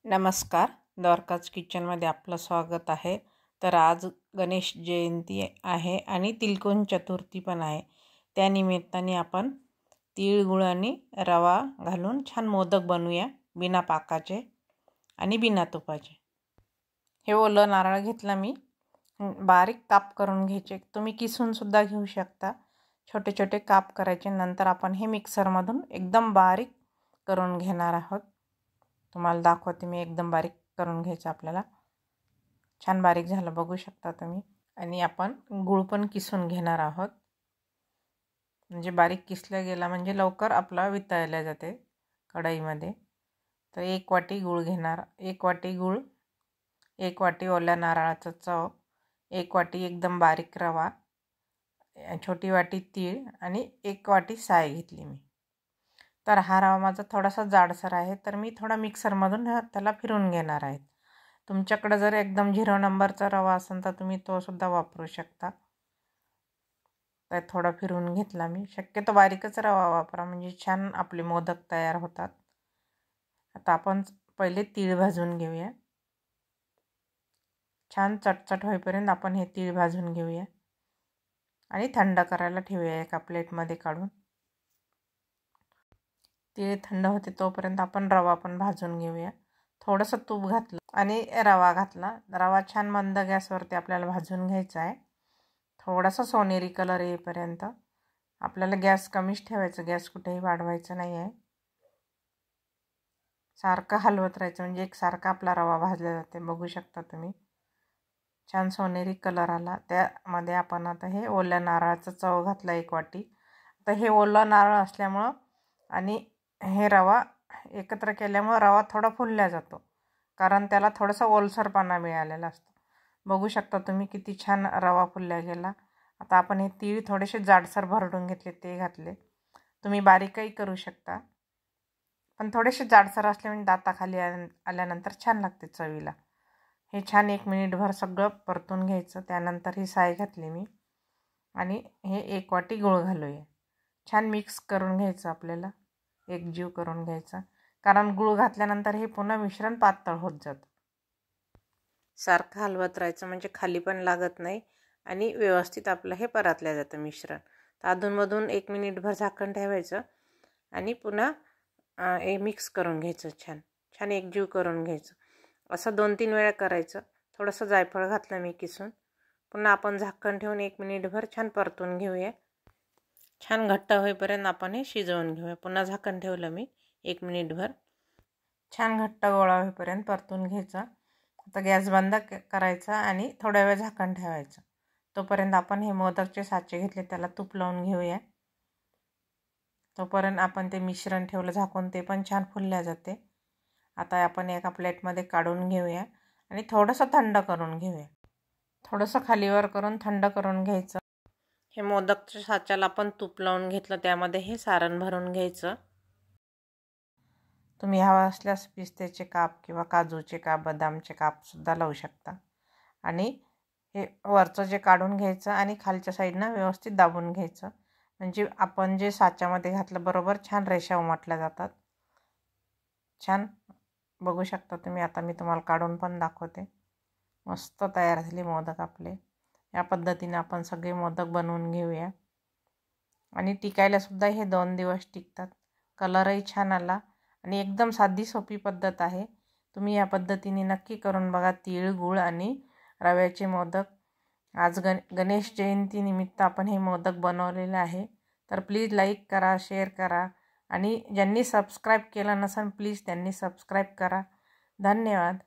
नमस्कार, द्वारकाज किचनमध्ये आपलं स्वागत आहे। तर आज गणेश जयंती आहे आणि तिलकोन चतुर्थी पण आहे। त्या निमित्ताने आपण तीळ गुळ आणि रवा घालून छान मोदक बनवूया, बिना पाकाचे आणि बिना तुपाचे। हे ओलं नारळ घेतला मी, बारीक काप करून घ्यायचे। तुम्ही किसून सुद्धा घेऊ शकता। छोटे छोटे काप करायचे। नंतर आपण हे मिक्सरमधून एकदम बारीक करून घेणार आहोत। तुम्हाला दाखवते मी, एकदम बारीक करून घ्यायचं आपल्याला। छान बारीक झालं बघू शकता तुम्ही। आणि आपण गूळ पण किसून घेणार आहोत, म्हणजे बारीक किसला गेला म्हणजे लवकर आपला वितळल्या जाते कढईमध्ये। तर 1 वाटी गूळ घेणार, 1 वाटी गूळ, 1 वाटी ओल्या नारळाचा चव, 1 वाटी एकदम बारीक रवा, छोटी वाटी तीळ आणि 1 वाटी साय घेतली मी। तर हा रवा माझा थोडासा जाडसर आहे, तर मी थोडा मिक्सरमधून त्याला फिरवून घेणार आहे। तुमच्याकडे जर एकदम 0 नंबरचा रवा असेल तर तुम्ही तो सुद्धा वापरू शकता। तर थोडा फिरवून घेतला मी। शक्यतो बारीकच रवा वापरा, म्हणजे छान आपले मोदक तयार होतात। आता आपण पहिले तीळ भाजून घेऊया। छान चटचट होईपर्यंत आपण हे तीळ भाजून घेऊया आणि थंड करायला ठेवूया एका प्लेटमध्ये काढून। तीळ थंड होते तोपर्यंत आपण रवा पण भाजून घेऊया। थोडंसं तूप घातलं आणि रवा घातला। रवा छान मंद गॅसवरती आपल्याला भाजून घ्यायचा आहे, थोडासा सोनेरी कलर येईपर्यंत। आपल्याला गॅस कमीच ठेवायचा, गॅस कुठेही वाढवायचा नाही आहे। सारखं हलवत राहायचं, म्हणजे एकसारखा आपला रवा भाजला जाते। बघू शकता तुम्ही, छान सोनेरी कलर आला। त्यामध्ये आपण आता हे ओल्या नारळाचं चव घातला 1 वाटी। तर हे ओलं नारळ असल्यामुळं आणि हे रवा एकत्र केल्यामुळे रवा थोडा फुलला जातो, कारण त्याला थोडासा ओलसरपणा मिळालेला असतो। बघू शकता तुम्ही किती छान रवा फुलला गेला। आता आपण हे तीळ थोडेसे जाडसर भरडून घेतले, ते घातले। तुम्ही बारीकही करू शकता, पण थोडेसे जाडसर असले म्हणजे दाताखाली आल्यानंतर छान लागते चवीला। हे छान 1 मिनिटभर सगळं परतून घ्यायचं। त्यानंतर ही साय घातली मी आणि हे 1 वाटी गूळ घालूया। छान मिक्स करून घ्यायचं आपल्याला, एकजीव करून घ्यायचा, कारण गूळ घातल्यानंतर हे पुन्हा मिश्रण पातळ होत जातं। सारखं हलवत राहायचं, म्हणजे खाली पण लागत नाही आणि व्यवस्थित आपलं हे परतलं जातं मिश्रण। तर अधूनमधून 1 मिनिटभर झाकण ठेवायचं आणि पुन्हा हे मिक्स करून घ्यायचं। छान छान एकजीव करून घ्यायचं। असं 2-3 वेळा करायचं। थोडंसं जायफळ घातलं मी किसून। पुन्हा आपण झाकण ठेवून 1 मिनिटभर छान परतून घेऊया। छान घट्ट होईपर्यंत आपण हे शिजवून घेऊया। पुन्हा झाकण ठेवलं मी 1 मिनिटभर। छान घट्ट गोळा होईपर्यंत परतून घ्यायचा। आता गॅस बंद करायचा आणि थोड्या वेळ झाकण ठेवायचं। तोपर्यंत आपण हे मोदकचे साचे घेतले, त्याला तूप लावून घेऊया। तोपर्यंत आपण ते मिश्रण ठेवलं झाकून, ते पण छान फुलल्या जाते। आता आपण एका प्लेटमध्ये काढून घेऊया आणि थोडंसं थंड करून घेऊया। थोडंसं खालीवर करून थंड करून घ्यायचं। हे मोदकच्या साच्याला आपण तूप लावून घेतलं, त्यामध्ये हे सारण भरून घ्यायचं। तुम्ही हवा असल्यास पिस्त्याचे काप किंवा काजूचे काप, बदामचे कापसुद्धा लावू शकता। आणि हे वरचं जे काढून घ्यायचं आणि खालच्या साईडनं व्यवस्थित दाबून घ्यायचं, म्हणजे आपण जे साच्यामध्ये घातलं बरोबर छान रेषा उमटल्या जातात। छान बघू शकता तुम्ही। आता मी तुम्हाला काढून पण दाखवते। मस्त तयार झाले मोदक आपले। या पद्धतीने आपण सगळे मोदक बनवून घेऊया आणि टिकायला सुद्धा हे 2 दिवस टिकतात। कलरही छान आला आणि एकदम साधी सोपी पद्धत आहे। तुम्ही या पद्धतीने नक्की करून बघा। तीळ गुळ आणि रव्याचे मोदक। आज गणेश जयंती निमित्त आपण हे मोदक बनवलेले आहे। तर प्लीज लाईक करा, शेअर करा आणि ज्यांनी सबस्क्राईब केलं नसेल प्लीज त्यांनी सबस्क्राईब करा। धन्यवाद।